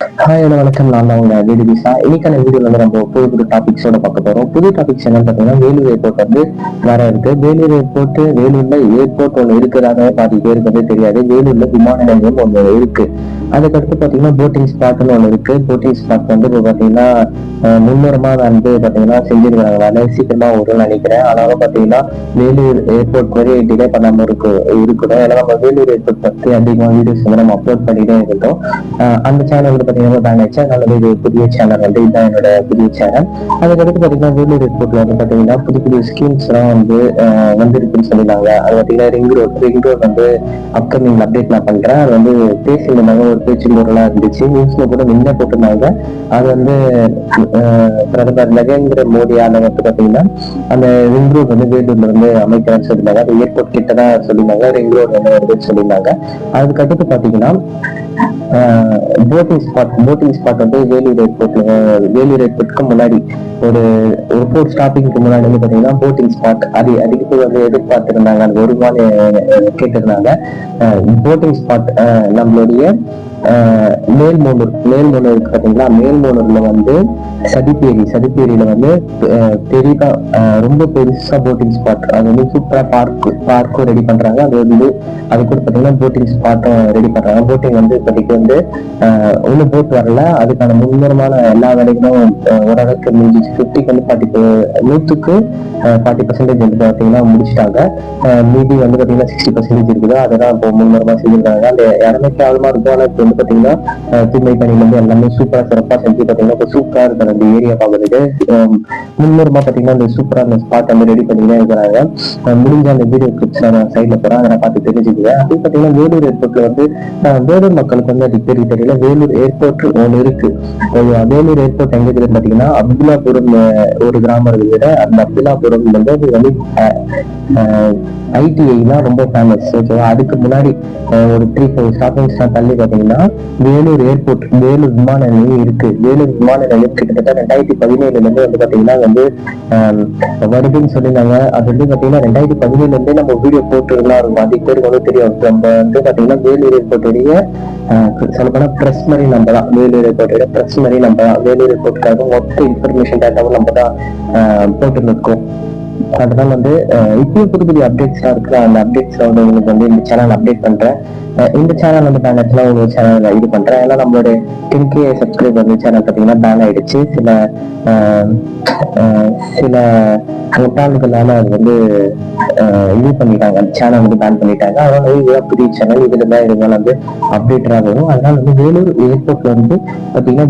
Hi வணக்கம். நான் தான் உங்க வேலுவிசா. இன்னைக்கான வீடியோல வந்து நம்ம புது டாபிக்ஸோட பார்க்க போறோம். புது டாபிக்ஸ் என்னன்னு பார்த்தீங்கன்னா, வேலூர் ஏர்போர்ட் வந்து வர இருக்கு. வேலூர் ஏர்போர்ட், வேலூர்ல ஏர்போர்ட் ஒன்று இருக்கிறாங்க, பாதி பேருக்கு வந்து தெரியாது. வேலூர்ல விமான நிலையம் ஒன்று இருக்கு. அதுக்கடுத்து பார்த்தீங்கன்னா போட்டிங் ஸ்பாட்னு ஒன்று இருக்கு. போட்டிங் ஸ்பாட் வந்து இப்போ பார்த்தீங்கன்னா முன்னுரமா வந்து பார்த்தீங்கன்னா செஞ்சிருக்கிறாங்க. வேலை சீக்கிரமா வரும்னு நினைக்கிறேன். ஆனாலும் பார்த்தீங்கன்னா வேலூர் ஏர்போர்ட் வரை டிலே பண்ணாம இருக்கணும். ஏன்னா நம்ம வேலூர் ஏர்போர்ட் பற்றி அதிகமாக வீடியோஸ் வந்து நம்ம அப்லோட் பண்ணிட்டே இருக்கோம். அந்த சேனல் வந்து பார்த்தீங்கன்னா பேன் ஆயிடுச்சு. அதனால இது புதிய சேனல் வந்து இதுதான் என்னோட புதிய சேனல். அதுக்கடுத்து பார்த்தீங்கன்னா வேலூர் ஏர்போர்ட்ல வந்து பார்த்தீங்கன்னா புது ஸ்கீம்ஸ் எல்லாம் வந்து வந்திருக்குன்னு சொல்லியிருந்தாங்க. அது பார்த்தீங்கன்னா ரிங் ரோட் வந்து அப்கமிங் அப்டேட் நான் பண்றேன். அது வந்து பேசியிருந்தாங்க, ஒரு பேச்சு பொருளா இருந்துச்சு. நியூஸ்ல கூட முன்ன போட்டிருந்தாங்க. அது வந்து பிரதமர் நரேந்திர மோடியால வந்து பார்த்தீங்கன்னா அந்த ரிங் ரோட் வந்து வேலூர்ல வந்து அமைக்கிறேன்னு சொல்லியிருந்தாங்க. அது ஏர்போர்ட் கிட்ட தான் சொல்லியிருந்தாங்க, ரிங் ரோட் வந்து வருதுன்னு சொல்லியிருந்தாங்க. அதுக்கடுத்து பார்த்தீங்கன்னா போட்டிங் ஸ்பாட் வந்து வேலூர் ஏர்போர்ட்க்கு முன்னாடி ஒரு ஏர்போர்ட் ஸ்டாப்பிங்க்கு முன்னாடி வந்து பாத்தீங்கன்னா போட்டிங் ஸ்பாட் அதுக்கு பேர் வந்து எதிர்பார்த்திருந்தாங்க. அது ஒரு நாள் கேட்டிருந்தாங்க. போட்டிங் ஸ்பாட் நம்மளுடைய மேல்மூனூர் இருக்கு பாத்தீங்களா. மேல்மூனூர்ல வந்து சதிப்பேரியில வந்து பெரிதா ரொம்ப பெருசா போட்டிங் ஸ்பாட், அது வந்து சூப்பரா பார்க்கும் ரெடி பண்றாங்க. அது வந்து அது கூட பாத்தீங்கன்னா போட்டிங் ஸ்பாட்டும் ரெடி பண்றாங்க. போட்டிங் வந்து இப்போதைக்கு வந்து ஒன்னும் போட் வரல. அதுக்கான முன்னுரமான எல்லா வேலைகளும் ஓரளவுக்கு முடிஞ்சிச்சு. 50க்கு வந்து 40% வந்து பாத்தீங்கன்னா முடிச்சுட்டாங்க. மீதி வந்து பாத்தீங்கன்னா 60% இருக்குது. அதெல்லாம் இப்போ முன்னுரமா செஞ்சிருக்காங்க. அந்த 200 ஆளுமா இருக்கும். ஆனா இப்போ வந்து பாத்தீங்கன்னா தூய்மை பணியில இருந்து எல்லாமே சூப்பரா சிறப்பா செஞ்சு பாத்தீங்கன்னா இப்போ சூப்பரா இருக்கிற அந்த ஏரியா பாக்குறது முன்னுரமா பாத்தீங்கன்னா அந்த சூப்பரா அந்த ஸ்பாட் வந்து ரெடி பண்ணிதான் இருக்கிறாங்க. முடிஞ்ச அந்த வீடியோ கிளிப்ஸ் நான் சைட்ல போறேன், அதை பார்த்து தெரிஞ்சுக்குவேன். அப்படி பாத்தீங்கன்னா வேலூர் ஏர்போர்ட்ல வந்து வேலூர் மக்களுக்கு வந்து அது தெரியல. வேலூர் ஏர்போர்ட் ஒன்று இருக்கு. வேலூர் ஏர்போர்ட் எங்க இருக்குதுன்னு பாத்தீங்கன்னா அப்துல்லாபுரம் ஒரு கிராமம் இருக்குது. அந்த அப்துல்லாபுரம் வந்து அது வந்து ஐடிஐனா ரொம்ப ஃபேமஸ். ஓகேவா. அதுக்கு முன்னாடி ஒரு 3-4 ஸ்டாப்பிங்ஸ் தள்ளி பாத்தீங்கன்னா வேலூர் ஏர்போர்ட், வேலூர் விமான நிலையம் இருக்கு. வேலூர் விமான நிலையம் கிட்டத்தட்ட 2017 இருந்து வந்து பாத்தீங்கன்னா வந்து வருதுன்னு சொல்லியிருந்தாங்க. அது வந்து பாத்தீங்கன்னா 2017 இருந்தே நம்ம வீடியோ போட்டுலாம் இருக்கும். அதிக பேருக்கு வந்து தெரியும். நம்ம வந்து பாத்தீங்கன்னா வேலூர் ஏர்போர்ட்டுடைய சொல்லப்போனா பிரஸ் மாதிரி நம்ம தான். வேலூர் ஏர்போர்ட்டோட பிரஸ் மாதிரி நம்ம தான். வேலூர் ஏர்போர்ட்டுக்காக மொத்த இன்ஃபர்மேஷன் டேட்டாவும் நம்ம தான் போட்டு இருக்கோம். அதனால வந்து இப்பயும் புது அப்டேட்ஸ் இருக்கு. அந்த அப்டேட்ஸ் வந்து உங்களுக்கு வந்து இந்த சேனல் அப்டேட் பண்றேன். இந்த சேனல் வந்து பேன் ஆச்சுன்னா ஒரு சேனல் இது பண்றேன். ஏன்னா நம்மளோட 10K சப்ஸ்கிரைபர் சேனல் பார்த்தீங்கன்னா பேன் ஆயிடுச்சு. சில முட்டாள்களால அது வந்து இது பண்ணிட்டாங்க. அந்த சேனல் வந்து பேன் பண்ணிட்டாங்க. அதனால இதுதான் புதிய சேனல். இதுலதான் இதுதான் வந்து அப்டேட்டரா வரும். அதனால வந்து வேலூர் ஏர்போர்ட்ல வந்து பாத்தீங்கன்னா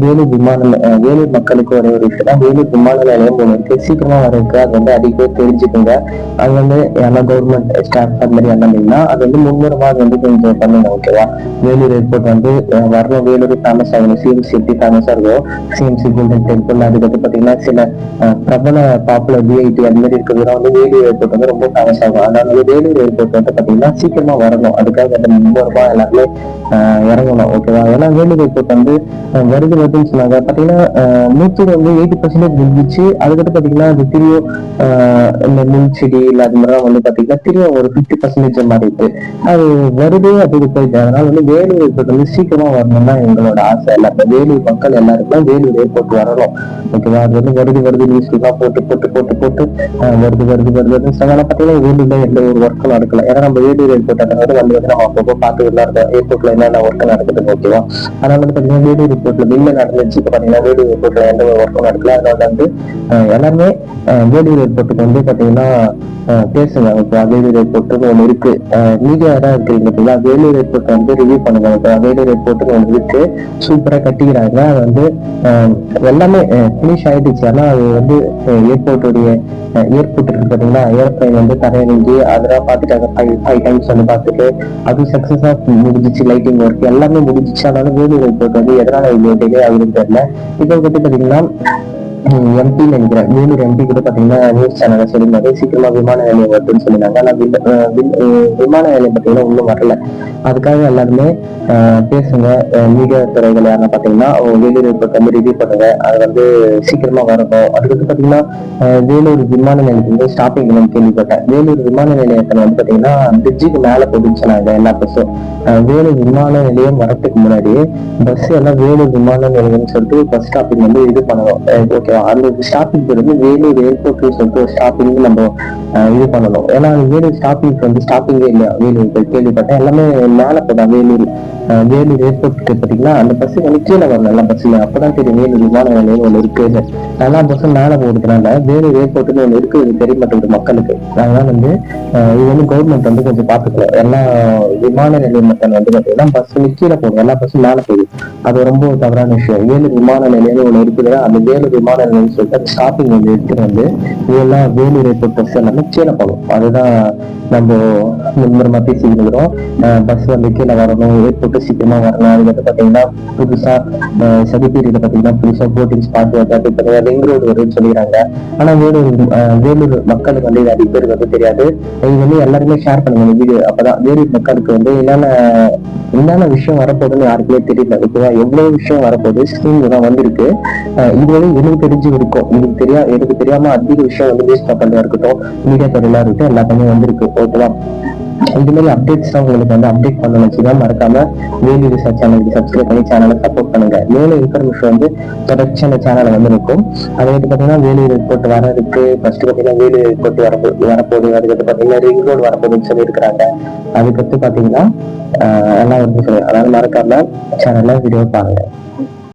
வேலூர் மக்களுக்கு ஒரே ஒரு விஷயம் தான், வேலூர் விமான நிலையம் ஒன்று இருக்கு. சீக்கிரமா வர இருக்கு. அது வந்து அதிக பேர் தெரிஞ்சுக்கோங்க. அது வந்து எல்லா கவர்மெண்ட் ஸ்டாஃப் அந்த மாதிரி இருந்தீங்கன்னா அது வந்து முன்னுரமா அது வந்து கொஞ்சம் பண்ணுங்க. ஓகேவா. வேலூர் ஏர்போர்ட் வந்து வரணும். வேலூர் ஃபேமஸ் ஆகணும். சிஎம்சி எப்படி ஃபேமஸா இருக்கும், சிஎம்சி கோல்டன் டெம்பிள், அதுக்கடுத்து பாத்தீங்கன்னா சில பிரபல பாப்புலர் விஐடி அந்த மாதிரி இருக்கிறதுலாம் வந்து வேலூர் ஏர்போர்ட் வந்து ரொம்ப ஃபேமஸ் ஆகும். அதனால வந்து வேலூர் ஏர்போர்ட் வந்து பாத்தீங்கன்னா சீக்கிரமா வரணும். அதுக்காக வந்து முன்னுரமா எல்லாருமே இறங்கணும். ஓகேவா. ஏன்னா வேலூர் ஏர்போர்ட் வந்து வருதுன்னு சொன்னாங்க. பாத்தீங்கன்னா 80% முடிஞ்சிச்சு. அதுக்கடுத்து பாத்தீங்கன்னா அது திரும்ப இந்த மின் செடி இல்ல அது மாதிரிலாம் வந்து பாத்தீங்கன்னா திரும்ப ஒரு 50% மாதிரி இருக்கு. அது வருது அப்படி போயிட்டு. அதனால வந்து வேலூர் ஏர்போர்ட் வந்து சீக்கிரமா வரணும் தான் எங்களோட ஆசை. எல்லாருக்கும் வேலூர் மக்கள் எல்லாருக்கும் வேலூர் ஏர்போர்ட் வரணும். ஓகேவா. அது வந்து வருது நியூஸ் எல்லாம் போட்டு வருதுன்னு சொன்னால பாத்தீங்கன்னா வேலூர்ல எந்த ஒரு ஒர்க்கும் நடக்கல. ஏன்னா நம்ம வேலூர் ஏர்போர்ட் வந்து நம்ம அப்பப்போ பார்த்துக்கலாம் இருக்கோம். ஏர்போர்ட்ல என்னென்ன ஒர்க் நடக்குது. ஓகேவா. அதனால வந்து பாத்தீங்கன்னா வேலூர் ஏர்போர்ட்ல வெளில நடந்துச்சு. இப்ப பாத்தீங்கன்னா வேலூர் ஏர்போர்ட்ல எந்த ஒரு ஒர்க்கும் நடக்கல. அதனால வந்து எல்லாருமே வேலூர் ஏர்போர்ட்டுக்கு வந்து பாத்தீங்கன்னா பேசுங்க. வேலூர் ஏர்போர்ட் ஒண்ணு இருக்கு. மீடியா தான் இருக்கு பாத்தீங்களா. வேலூர் ஏர்போர்ட் வந்து ரிவ்யூ பண்ணுங்க. வேலூர் ஏர்போர்ட் ஒண்ணு இருக்கு. சூப்பரா கட்டிக்கிறாங்க. அது வந்து எல்லாமே பினிஷ் ஆயிடுச்சு. ஆனா அது வந்து ஏர்போர்ட் இருக்கு பாத்தீங்களா. ஏரோப்ளைன் வந்து தரையிறங்கி அதெல்லாம் பார்த்துட்டாங்க. 5 டைம்ஸ் வந்து பார்த்துட்டு அது சக்சஸா முடிஞ்சிச்சு. லைட்டிங் ஒர்க் எல்லாமே முடிஞ்சிச்சு. அதனால வேலூர் ஏர்போர்ட் வந்து எதனால இவ்வளவு டிலே ஆகுதுன்னு தெரியல. இதை பத்தி பாத்தீங்கன்னா எம்பி நினைக்கிறேன், வேலூர் எம்பி கூட பாத்தீங்கன்னா நியூஸ் சேனல்ல சொல்லியிருந்தாரு சீக்கிரமா விமான நிலையம் வருதுன்னு சொல்லியிருந்தாங்க. ஆனா விமான நிலையம் பாத்தீங்கன்னா இன்னும் வரல. அதுக்காக எல்லாருமே பேசுங்க, மீடியா துறைகள் யாருன்னா பாத்தீங்கன்னா வேலூர் ஏர்போர்ட் வந்து ரிவ்யூ பண்ணுங்க, அது வந்து சீக்கிரமா வரணும். அதுக்கு பாத்தீங்கன்னா வேலூர் விமான நிலையத்துல வந்து ஸ்டாப்பிங் கேள்விப்பட்டேன். வேலூர் விமான நிலையத்துல வந்து பாத்தீங்கன்னா பிரிட்ஜுக்கு மேல போட்டுன்னு சொன்னாங்க எல்லா பஸ்ஸும். வேலூர் விமான நிலையம் வரத்துக்கு முன்னாடி பஸ் எல்லாம் வேலூர் விமான நிலையம்னு சொல்லிட்டு பஸ் ஸ்டாப்பிங் வந்து இது பண்ணணும். ஓகேவா, அந்த ஸ்டாப்பிங் வந்து வேலூர் ஏர்போர்ட்னு சொல்லிட்டு ஒரு ஸ்டாப்பிங் நம்ம இது பண்ணணும். ஏன்னா வேலூர் ஸ்டாப்பிங் வந்து ஸ்டாப்பிங்கே இல்லையா வேலூர் கேள்விப்பட்டேன். எல்லாமே மேல போதா வேலூர் வேலூர் ஏர்போர்ட்டுக்கு பார்த்தீங்கன்னா அந்த பஸ் வந்து கீழே வரணும் எல்லா பஸ்ஸுமே. அப்பதான் தெரியும் வேலூர் விமான நிலையம் ஒன்று இருக்குன்னு. எல்லா பஸ்ஸும் மேல போடுறதுனால வேலூர் ஏர்போர்ட்டுன்னு ஒன்று இருக்கு, இது தெரிய மாட்டேங்குது மக்களுக்கு. அதனால வந்து இது வந்து கவர்மெண்ட் வந்து கொஞ்சம் பார்த்துக்கலாம். எல்லா விமான நிலையம் மக்கள் வந்து பார்த்தீங்கன்னா பஸ் வந்து கீழே போகும், எல்லா பஸ்ஸும் மேல போகுது. அது ரொம்ப தவறான விஷயம். வேலூர் விமான நிலையம் ஒன்று இருக்குது, அந்த வேலூர் விமான நிலையம் சொல்லிட்டு அந்த ஸ்டாப்பிங் வந்து எடுத்துட்டு வந்து இதெல்லாம் வேலூர் ஏர்போர்ட் பஸ் எல்லாமே கீழே போகும். அதுதான் நம்ம முன்புறமா பேசிட்டு இருக்கிறோம். பஸ் வந்து கீழே வரணும், ஏர்போர்ட் சீக்கிரமா வரணும். அது வந்து பாத்தீங்கன்னா புதுசா சதிப்பீரியில பாத்தீங்கன்னா புதுசா போட்டிங் ஸ்பாட் வந்து ரிங் ரோடு வருதுன்னு சொல்லிடுறாங்க. ஆனா வேலூர் மக்களுக்கு வந்து நிறைய பேருக்கு வந்து தெரியாது. இது வந்து எல்லாருமே ஷேர் பண்ணுங்க வீடியோ, அப்பதான் வேலூர் மக்களுக்கு வந்து என்னென்ன விஷயம் வரப்போகுதுன்னு யாருக்குமே தெரியல. ஓகேவா, எவ்வளவு விஷயம் வரப்போகுது ஸ்கீம் தான் வந்திருக்கு. இது வந்து எனக்கு தெரிஞ்சு இருக்கும், எனக்கு தெரியாம அதிக விஷயம் வந்து நியூஸ் பேப்பர்ல இருக்கட்டும், மீடியா துறையில இருக்கட்டும், எல்லாத்தையுமே வந்திருக்கு. ஓகேவா, இந்த மாதிரி அப்டேட்ஸ் தான் உங்களுக்கு வந்து அப்டேட் பண்ணணும் வச்சுதான் மறக்காம வேலி ரிசர்ச் சேனலுக்கு சப்ஸ்கிரைப் பண்ணி சேனலை சப்போர்ட் பண்ணுங்க. மேலும் இன்ஃபர்மேஷன் வந்து தொடர்ச்சி அந்த சேனல்ல வந்து இருக்கும். அதை வந்து பாத்தீங்கன்னா வேலூர் ரிப்போர்ட் வர இருக்கு. ஃபர்ஸ்ட் பாத்தீங்கன்னா வேலூர் ரிப்போர்ட் வரப்போகுது. அதுக்கடுத்து பாத்தீங்கன்னா ரிங் ரோடு வரப்போகுதுன்னு சொல்லி இருக்கிறாங்க. அதுக்கடுத்து பாத்தீங்கன்னா எல்லாம் வந்து சொல்லுங்க. அதாவது மறக்காம சேனல்ல வீடியோ பாருங்க.